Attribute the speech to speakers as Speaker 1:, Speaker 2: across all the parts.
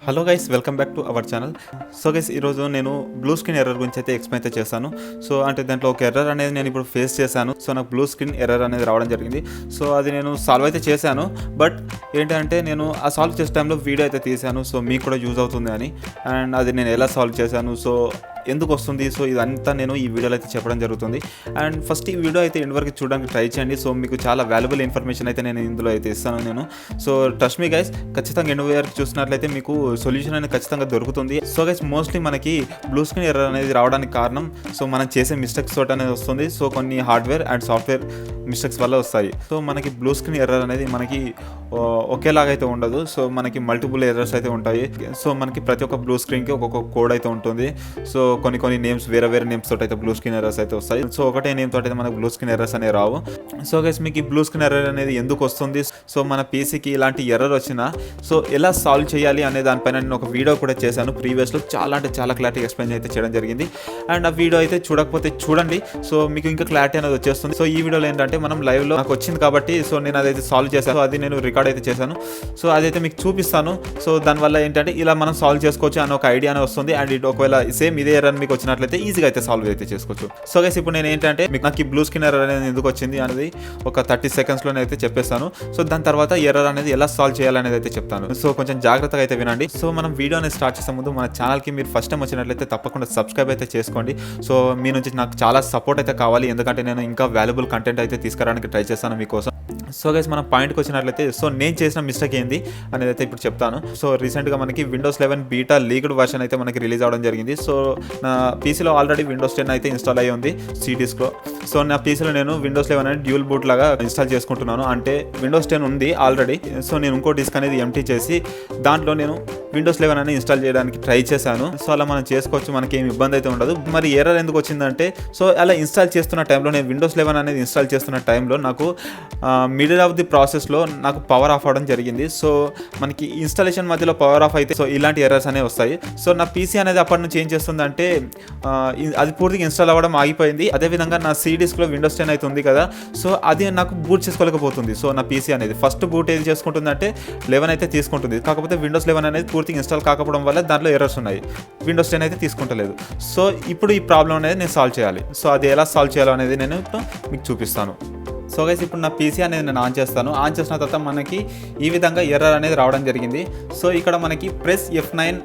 Speaker 1: Hello guys, welcome back to our channel. So guys, ఈరోజు నేను blue screen error గురించి అయితే ఎక్స్ప్లెయిన్ అయితే చేస్తాను. సో అంటే దాంట్లో ఒక ఎర్రర్ అనేది నేను ఇప్పుడు ఫేస్ చేశాను. సో నాకు బ్లూ స్క్రీన్ ఎర్రర్ అనేది రావడం జరిగింది. సో అది నేను సాల్వ్ అయితే చేశాను. బట్ ఏంటంటే నేను ఆ సాల్వ్ చేసే టైంలో వీడియో అయితే తీశాను. సో మీకు కూడా యూజ్ అవుతుంది అని. అండ్ అది నేను ఎలా సాల్వ్ చేశాను, సో ఎందుకు వస్తుంది, సో ఇదంతా నేను ఈ వీడియోలో అయితే చెప్పడం జరుగుతుంది. అండ్ ఫస్ట్ ఈ వీడియో అయితే ఎండ్ వరకు చూడడానికి ట్రై చేయండి. సో మీకు చాలా వాల్యుబుల్ ఇన్ఫర్మేషన్ అయితే నేను ఇందులో అయితే ఇస్తాను నేను. సో ట్రస్ట్ మీ గైస్, ఖచ్చితంగా ఎండ్ వరకు చూసినట్లయితే మీకు సొల్యూషన్ అనేది ఖచ్చితంగా దొరుకుతుంది. సో గైస్, మోస్ట్లీ మనకి బ్లూ స్క్రీన్ ఎర్రర్ అనేది రావడానికి కారణం సో మనం చేసే మిస్టేక్స్ తోటి అనేది వస్తుంది. సో కొన్ని హార్డ్వేర్ అండ్ సాఫ్ట్వేర్ మిస్టేక్స్ వల్ల వస్తాయి. సో మనకి బ్లూ స్క్రీన్ ఎర్రర్ అనేది మనకి ఒకేలాగా అయితే ఉండదు. సో మనకి మల్టిపుల్ ఎర్రర్స్ అయితే ఉంటాయి. సో మనకి ప్రతి ఒక్క బ్లూ స్క్రీన్కి ఒక్కొక్క కోడ్ అయితే ఉంటుంది. సో కొన్ని నేమ్స్ వేరే నేమ్స్ తోటి అయితే బ్లూ స్క్రీన్ ఎర్రర్స్ అయితే వస్తాయి. సో ఒకటే నేమ్ తోటి అయితే మనకు బ్లూ స్క్రీన్ ఎర్రర్స్ అనేవి రావు. సో గైస్, మీకు ఈ బ్లూ స్క్రీన్ ఎర్రర్ అనేది ఎందుకు వస్తుంది, సో మన పీసీకి ఇలాంటి ఎర్రర్ వచ్చినా సో ఎలా సాల్వ్ చేయాలి అనే దానిపైన నేను ఒక వీడియో కూడా చేశాను ప్రీవియస్లో. చాలా అంటే చాలా క్లారిటీ ఎక్స్ప్లెయిన్ అయితే చేయడం జరిగింది. అండ్ ఆ వీడియో అయితే చూడకపోతే చూడండి. సో మీకు ఇంకా క్లారిటీ అనేది వచ్చేస్తుంది. సో ఈ వీడియోలో ఏంటంటే మనం లైవ్లో నాకు వచ్చింది కాబట్టి సో నేను అదైతే సాల్వ్ చేశాను. అది నేను రికార్డ్ అయితే చేశాను. సో అదైతే మీకు చూపిస్తాను. సో దానివల్ల ఏంటంటే ఇలా మనం సాల్వ్ చేసుకోవచ్చు అని ఒక ఐడియా అనేది వస్తుంది. అండ్ ఇది ఒకవేళ సేమ్ ఇదే ఎర్రర్ మీకు వచ్చినట్లయితే ఈజీగా అయితే సాల్వ్ అయితే చేసుకోవచ్చు. సో గైస్, ఇప్పుడు నేను ఏంటంటే మీకు నాకు ఈ బ్లూ స్క్రీన్ ఎర్రర్ అనేది ఎందుకు వచ్చింది అనేది ఒక 30 సెకండ్స్లోనే అయితే చెప్పేస్తాను. సో దాని తర్వాత ఎర్రర్ అనేది ఎలా సాల్వ్ చేయాలనేది అయితే చెప్తాను. సో కొంచెం జాగ్రత్తగా అయితే వినండి. సో మనం వీడియో అనేది స్టార్ట్ చేసే ముందు మన ఛానల్కి మీరు ఫస్ట్ టైం వచ్చినట్లయితే తప్పకుండా సబ్స్క్రైబ్ అయితే చేసుకోండి. సో మీ నుంచి నాకు చాలా సపోర్ట్ అయితే కావాలి, ఎందుకంటే నేను ఇంకా వాల్యుబుల్ కంటెంట్ అయితే తీసుకురావడానికి ట్రై చేస్తాను మీకోసం. సో గైస్, మన పాయింట్కి వచ్చినట్లయితే సో నేను చేసిన మిస్టేక్ ఏంది అనేది అయితే ఇప్పుడు చెప్తాను. సో రీసెంట్గా మనకి Windows 11 బీటా లీక్డ్ వర్షన్ అయితే మనకి రిలీజ్ అవ్వడం జరిగింది. సో నా పీసీలో ఆల్రెడీ Windows 10 అయితే ఇన్స్టాల్ అయ్యి ఉంది C-Diskలో. సో నా పీసీలో నేను Windows 11 అనేది డ్యూల్ బూట్ లాగా ఇన్స్టాల్ చేసుకుంటున్నాను. అంటే Windows 10 ఉంది ఆల్రెడీ. సో నేను ఇంకో డిస్క్ అనేది ఎంటీ చేసి దాంట్లో నేను Windows 11 అనేది ఇన్స్టాల్ చేయడానికి ట్రై చేశాను. సో అలా మనం చేసుకోవచ్చు, మనకి ఏమి ఇబ్బంది అయితే ఉండదు. మరి ఎర్రర్ ఎందుకు వచ్చిందంటే సో అలా ఇన్స్టాల్ చేస్తున్న టైంలో నేను Windows 11 అనేది ఇన్స్టాల్ చేస్తున్న టైంలో నాకు మిడిల్ ఆఫ్ ది ప్రాసెస్లో నాకు పవర్ ఆఫ్ అవ్వడం జరిగింది. సో మనకి ఇన్స్టాలేషన్ మధ్యలో పవర్ ఆఫ్ అయితే సో ఇలాంటి ఎర్రర్స్ అనేవి వస్తాయి. సో నా పీసీ అనేది అప్పటి నుంచి ఏం చేస్తుందంటే అది పూర్తిగా ఇన్స్టాల్ అవ్వడం ఆగిపోయింది. అదేవిధంగా నా C-Diskలో Windows 10 అయితే ఉంది కదా, సో అది నాకు బూట్ చేసుకోలేకపోతుంది. సో నా పీసీ అనేది ఫస్ట్ బూట్ ఏది చేసుకుంటుందంటే 11 అయితే తీసుకుంటుంది. కాకపోతే Windows 11 అనేది పూర్తిగా ఇన్స్టాల్ కాకపోవడం వల్ల దాంట్లో ఎర్రర్స్ ఉన్నాయి. Windows 10 అయితే తీసుకుంటలేదు. సో ఇప్పుడు ఈ ప్రాబ్లం అనేది నేను సాల్వ్ చేయాలి. సో అది ఎలా సాల్వ్ చేయాలో అనేది నేను ఇప్పుడు మీకు చూపిస్తాను. సో గైస్, ఇప్పుడు నా పీసీ అనేది నేను ఆన్ చేస్తాను. ఆన్ చేసిన తర్వాత మనకి ఈ విధంగా ఎర్రర్ అనేది రావడం జరిగింది. సో ఇక్కడ మనకి press F9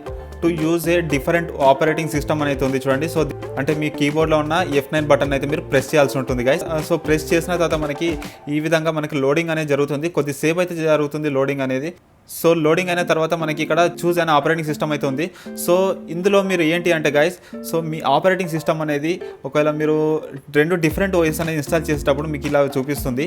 Speaker 1: to use a different operating system అనేది ఉంది చూడండి. సో అంటే మీ కీబోర్డ్లో ఉన్న F9 బటన్ అయితే మీరు ప్రెస్ చేయాల్సి ఉంటుంది గైస్. సో ప్రెస్ చేసిన తర్వాత మనకి ఈ విధంగా మనకి లోడింగ్ అనేది జరుగుతుంది. కొద్దిసేపు అయితే జరుగుతుంది లోడింగ్ అనేది. సో లోడింగ్ అయిన తర్వాత మనకి ఇక్కడ చూజ్ అయిన ఆపరేటింగ్ సిస్టమ్ అయితే ఉంది. సో ఇందులో మీరు ఏంటి అంటే గైస్, సో మీ ఆపరేటింగ్ సిస్టమ్ అనేది ఒకవేళ మీరు 2 డిఫరెంట్ ఓఎస్ అనేది ఇన్స్టాల్ చేసేటప్పుడు మీకు ఇలా చూపిస్తుంది.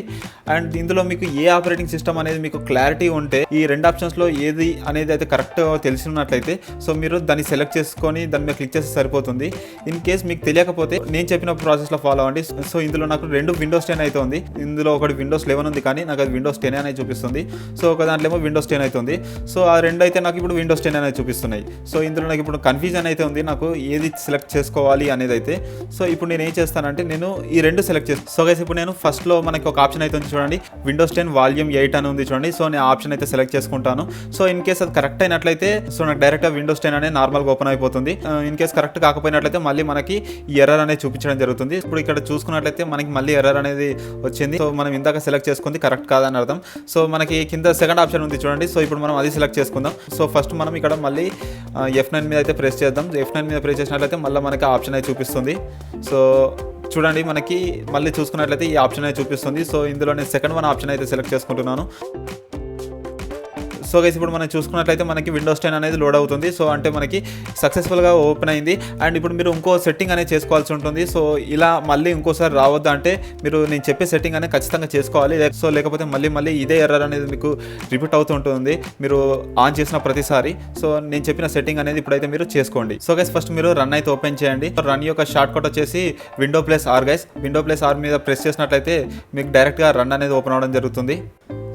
Speaker 1: అండ్ ఇందులో మీకు ఏ ఆపరేటింగ్ సిస్టమ్ అనేది మీకు క్లారిటీ ఉంటే ఈ 2 ఆప్షన్స్లో ఏది అనేది అయితే కరెక్ట్ తెలిసినట్లయితే సో మీరు దాన్ని సెలెక్ట్ చేసుకొని దాని మీద క్లిక్ చేస్తే సరిపోతుంది. ఇన్ కేస్ మీకు తెలియకపోతే నేను చెప్పిన ప్రాసెస్లో ఫాలో అవ్వండి. సో ఇందులో నాకు 2 Windows 10 అయితే ఉంది. ఇందులో ఒకటి Windows 11 ఉంది, కానీ నాకు అది Windows 10 అనేది చూపిస్తుంది. సో ఒక దాంట్లో ఏమో Windows 10 అవుతుంది. సో ఆ 2 అయితే నాకు ఇప్పుడు Windows 10 అనేది చూపిస్తున్నాయి. సో ఇందులో నాకు ఇప్పుడు కన్ఫ్యూజన్ అయితే ఉంది, నాకు ఏది సెలెక్ట్ చేసుకోవాలి అనేది అయితే. సో ఇప్పుడు నేను ఏం చేస్తానంటే నేను ఈ 2 సెలెక్ట్ చేస్తాను. సో గైస్, ఇప్పుడు నేను ఫస్ట్లో మనకి ఒక ఆప్షన్ అయితే ఉంది చూడండి, Windows 10 వాల్యూమ్ 8 అని ఉంది చూడండి. సో నేను ఆప్షన్ అయితే సెలెక్ట్ చేసుకుంటాను. సో ఇన్ కేస్ అది కరెక్ట్ అయినట్లయితే సో నాకు డైరెక్ట్గా Windows 10 అనేది నార్మల్గా ఓపెన్ అయిపోతుంది. ఇన్ కేస్ కరెక్ట్ కాకపోయినట్లయితే మళ్ళీ మనకి ఈ ఎర్రర్ అనేది చూపించడం జరుగుతుంది. ఇప్పుడు ఇక్కడ చూసుకున్నట్లయితే మనకి మళ్ళీ ఎర్రర్ అనేది వచ్చింది. సో మనం ఇందాక సెలెక్ట్ చేసుకుంది కరెక్ట్ కాదని అర్థం. సో మనకి కింద సెకండ్ ఆప్షన్ ఉంది చూడండి. సో ఇప్పుడు మనం అది సెలెక్ట్ చేసుకుందాం. సో ఫస్ట్ మనం ఇక్కడ మళ్ళీ F9 మీద అయితే ప్రెస్ చేద్దాం. F9 మీద ప్రెస్ చేసినట్లయితే మళ్ళీ మనకి ఆప్షన్ అయితే చూపిస్తుంది. సో చూడండి, మనకి మళ్ళీ చూసుకున్నట్లయితే ఈ ఆప్షన్ అయితే చూపిస్తుంది. సో ఇందులో నేను సెకండ్ వన్ ఆప్షన్ అయితే సెలెక్ట్ చేసుకుంటున్నాను. సో గైస్, ఇప్పుడు మనం చూసుకున్నట్లయితే మనకి Windows 10 అనేది లోడ్ అవుతుంది. సో అంటే మనకి సక్సెస్ఫుల్గా ఓపెన్ అయింది. అండ్ ఇప్పుడు మీరు ఇంకో సెట్టింగ్ అనేది చేసుకోవాల్సి ఉంటుంది. సో ఇలా మళ్ళీ ఇంకోసారి రావద్దు అంటే మీరు నేను చెప్పే సెట్టింగ్ అనేది ఖచ్చితంగా చేసుకోవాలి. సో లేకపోతే మళ్ళీ ఇదే ఎర్రర్ అనేది మీకు రిపీట్ అవుతూ ఉంటుంది మీరు ఆన్ చేసిన ప్రతిసారి. సో నేను చెప్పిన సెట్టింగ్ అనేది ఇప్పుడైతే మీరు చేసుకోండి. సో గైస్, ఫస్ట్ మీరు రన్ అయితే ఓపెన్ చేయండి. రన్ యొక్క షార్ట్ కట్ వచ్చేసి Windows+R గైస్. Windows+R మీద ప్రెస్ చేసినట్లయితే మీకు డైరెక్ట్గా రన్ అనేది ఓపెన్ అవ్వడం జరుగుతుంది.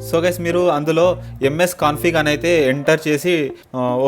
Speaker 1: సో గైస్ మీరు అందులో MS config అని అయితే ఎంటర్ చేసి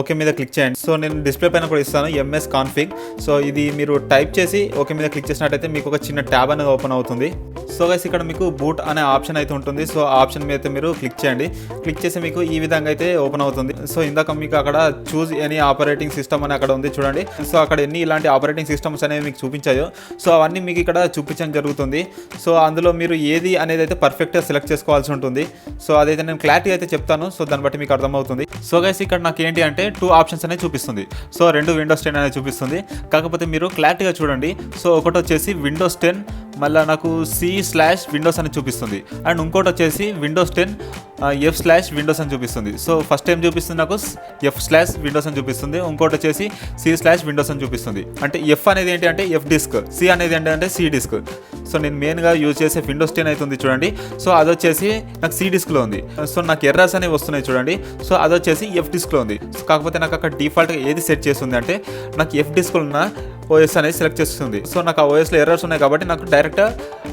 Speaker 1: ఓకే మీద క్లిక్ చేయండి. సో నేను డిస్ప్లే పైన కూడా ఇస్తాను MS config. సో ఇది మీరు టైప్ చేసి ఓకే మీద క్లిక్ చేసినట్టయితే మీకు ఒక చిన్న ట్యాబ్ అనేది ఓపెన్ అవుతుంది. సో గైస్ ఇక్కడ మీకు బూట్ అనే ఆప్షన్ అయితే ఉంటుంది. సో ఆ ఆప్షన్ మీద అయితే మీరు క్లిక్ చేయండి. క్లిక్ చేసి మీకు ఈ విధంగా అయితే ఓపెన్ అవుతుంది. సో ఇందాక మీకు అక్కడ చూజ్ ఎనీ ఆపరేటింగ్ సిస్టమ్ అని అక్కడ ఉంది చూడండి. సో అక్కడ ఎన్ని ఇలాంటి ఆపరేటింగ్ సిస్టమ్స్ అనేవి మీకు చూపించాయో సో అవన్నీ మీకు ఇక్కడ చూపించడం జరుగుతుంది. సో అందులో మీరు ఏది అనేది అయితే పర్ఫెక్ట్గా సెలెక్ట్ చేసుకోవాల్సి ఉంటుంది. సో అదైతే నేను క్లారిటీ అయితే చెప్తాను. సో దాన్ని బట్టి మీకు అర్థమవుతుంది. సో గైస్ ఇక్కడ నాకు ఏంటి అంటే 2 ఆప్షన్స్ అనేవి చూపిస్తుంది. సో 2 Windows 10 అనేది చూపిస్తుంది. కాకపోతే మీరు క్లారిటీగా చూడండి. సో ఒకటి వచ్చేసి Windows 10 మళ్ళీ నాకు C/Windows అని చూపిస్తుంది. అండ్ ఇంకోటి వచ్చేసి Windows 10 F/Windows అని చూపిస్తుంది. సో ఫస్ట్ టైం చూపిస్తుంది నాకు F/Windows అని చూపిస్తుంది. ఇంకోటి వచ్చేసి C/Windows అని చూపిస్తుంది. అంటే F అనేది ఏంటి అంటే F డిస్క్, C అనేది ఏంటంటే C డిస్క్. సో నేను మెయిన్గా యూజ్ చేసే Windows 10 అయితే ఉంది చూడండి. సో అది వచ్చేసి నాకు C డిస్క్లో ఉంది. సో నాకు ఎర్రర్స్ అనేవి వస్తున్నాయి చూడండి. సో అది వచ్చేసి F డిస్క్లో ఉంది. సో కాకపోతే నాకు అక్కడ డిఫాల్ట్గా ఏది సెట్ చేస్తుంది అంటే నాకు F డిస్క్లో ఉన్న OS అనేది సెలెక్ట్ చేస్తుంది. సో నాకు ఆ OSలో ఎర్రర్స్ ఉన్నాయి కాబట్టి నాకు డైరెక్ట్గా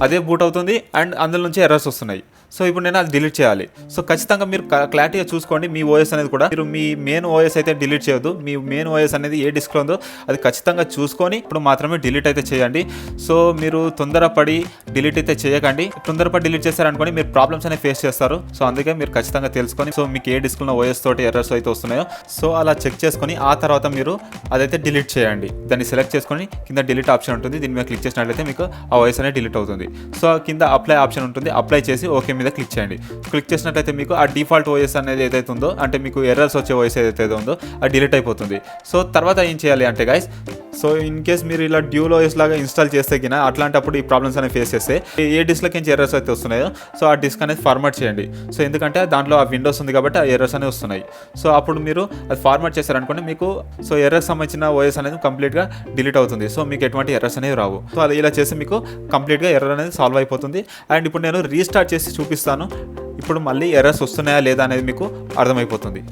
Speaker 1: అదే బూట్ అవుతుంది అండ్ అందులో నుంచి ఎర్రర్స్ వస్తున్నాయి. సో ఇప్పుడు నేను అది డిలీట్ చేయాలి. సో ఖచ్చితంగా మీరు క్లారిటీగా చూసుకోండి. మీ OS అనేది కూడా మీరు మీ మెయిన్ OS అయితే డిలీట్ చేయొద్దు. మీ మెయిన్ OS అనేది ఏ డిస్క్లో ఉందో అది ఖచ్చితంగా చూసుకొని ఇప్పుడు మాత్రమే డిలీట్ అయితే చేయండి. సో మీరు తొందరపడి డిలీట్ అయితే చేయకండి. తొందరపడి డిలీట్ చేశారనుకోండి మీరు ప్రాబ్లమ్స్ అనేవి ఫేస్ చేస్తారు. సో అందుకే మీరు ఖచ్చితంగా తెలుసుకొని సో మీకు ఏ డిస్క్లో OS తోటి ఎర్రర్స్ అయితే వస్తున్నాయో సో అలా చెక్ చేసుకొని ఆ తర్వాత మీరు అదైతే డిలీట్ చేయండి. దాన్ని సెలెక్ట్ చేసుకొని కింద డిలీట్ ఆప్షన్ ఉంటుంది. దీని మీద క్లిక్ చేసినట్లయితే మీకు ఆ OS అనేది డిలీట్ అవుతుంది. సో కింద అప్లై ఆప్షన్ ఉంటుంది. అప్లై చేసి ఓకే మీద క్లిక్ చేయండి. క్లిక్ చేసినట్లయితే మీకు ఆ డిఫాల్ట్ OS అనేది ఏదైతే ఉందో అంటే మీకు ఎర్రర్స్ వచ్చే OS ఏదైతే ఉందో అది డిలీట్ అయిపోతుంది. సో తర్వాత ఏం చేయాలి అంటే గైస్ సో ఇన్ కేస్ మీరు ఇలా డ్యూల్ OS లాగా ఇన్స్టాల్ చేస్తే కినా అట్లాంటప్పుడు ఈ ప్రాబ్లమ్స్ అనేవి ఫేస్ చేస్తే ఏ డిస్క్లోకి నుంచి ఎర్రర్స్ అయితే వస్తున్నాయో సో ఆ డిస్క్ అనేది ఫార్మాట్ చేయండి. సో ఎందుకంటే దాంట్లో ఆ విండోస్ ఉంది కాబట్టి ఆ ఎర్రర్స్ అనేవి వస్తున్నాయి. సో అప్పుడు మీరు అది ఫార్మాట్ చేశారనుకోండి మీకు సో ఎర్రర్స్ సంబంధించిన OS అనేది కంప్లీట్గా డిలీట్ అవుతుంది. సో మీకు ఎటువంటి ఎర్రర్స్ అనేవి రావు. సో అది ఇలా చేసి మీకు కంప్లీట్గా ఎర్రర్ అనేది సాల్వ్ అయిపోతుంది. అండ్ ఇప్పుడు నేను రీస్టార్ట్ చేసి చూపిస్తాను. ఇప్పుడు మళ్ళీ ఎర్రర్స్ వస్తున్నాయా లేదా అనేది మీకు అర్థమైపోతుంది.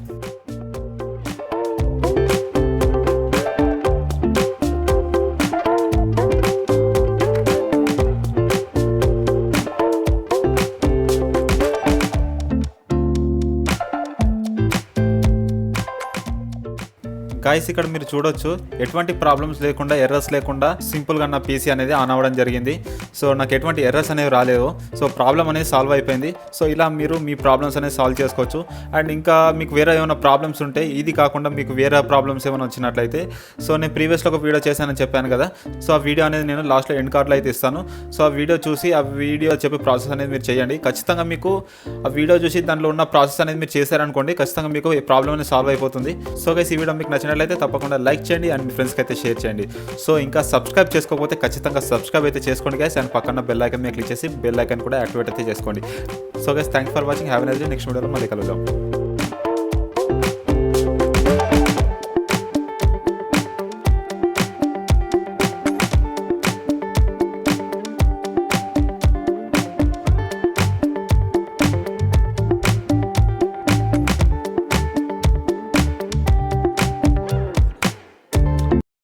Speaker 1: గాయస్ ఇక్కడ మీరు చూడొచ్చు ఎటువంటి ప్రాబ్లమ్స్ లేకుండా ఎర్రర్స్ లేకుండా సింపుల్గా నా PC అనేది ఆన్ అవ్వడం జరిగింది. సో నాకు ఎటువంటి ఎర్రర్స్ అనేవి రాలేవు. సో ప్రాబ్లం అనేది సాల్వ్ అయిపోయింది. సో ఇలా మీరు మీ ప్రాబ్లమ్స్ అనేది సాల్వ్ చేసుకోవచ్చు. అండ్ ఇంకా మీకు వేరే ఏమైనా ప్రాబ్లమ్స్ ఉంటే ఇది కాకుండా మీకు వేరే ప్రాబ్లమ్స్ ఏమైనా వచ్చినట్లయితే సో నేను ప్రీవియస్లో ఒక వీడియో చేశానని చెప్పాను కదా. సో ఆ వీడియో అనేది నేను లాస్ట్లో ఎండ్ కార్డ్లో అయితే ఇస్తాను. సో ఆ వీడియో చూసి ఆ వీడియో చెప్పే ప్రాసెస్ అనేది మీరు చేయండి. ఖచ్చితంగా మీకు ఆ వీడియో చూసి దాంట్లో ఉన్న ప్రాసెస్ అనేది మీరు చేశారనుకోండి ఖచ్చితంగా మీకు ఈ ప్రాబ్లం అనేది సాల్వ్ అయిపోతుంది. సో గైస్ ఈ వీడియో మీకు నచ్చినట్లయితే తప్పకుండా లైక్ చేయండి అండ్ మీ ఫ్రెండ్స్కి అయితే షేర్ చేయండి. సో ఇంకా సబ్స్క్రైబ్ చేసుకోకపోతే ఖచ్చితంగా సబ్స్క్రైబ్ అయితే చేసుకోండి గైస్. అండ్ పక్కన బెల్ ఐకాన్ మీద క్లిక్ చేసి బెల్ ఐకాన్ కూడా యాక్టివేట్ అయితే చేసుకోండి. So guys thanks for watching. Have a nice day. Next వీడియోలో మళ్ళీ కలుద్దాం.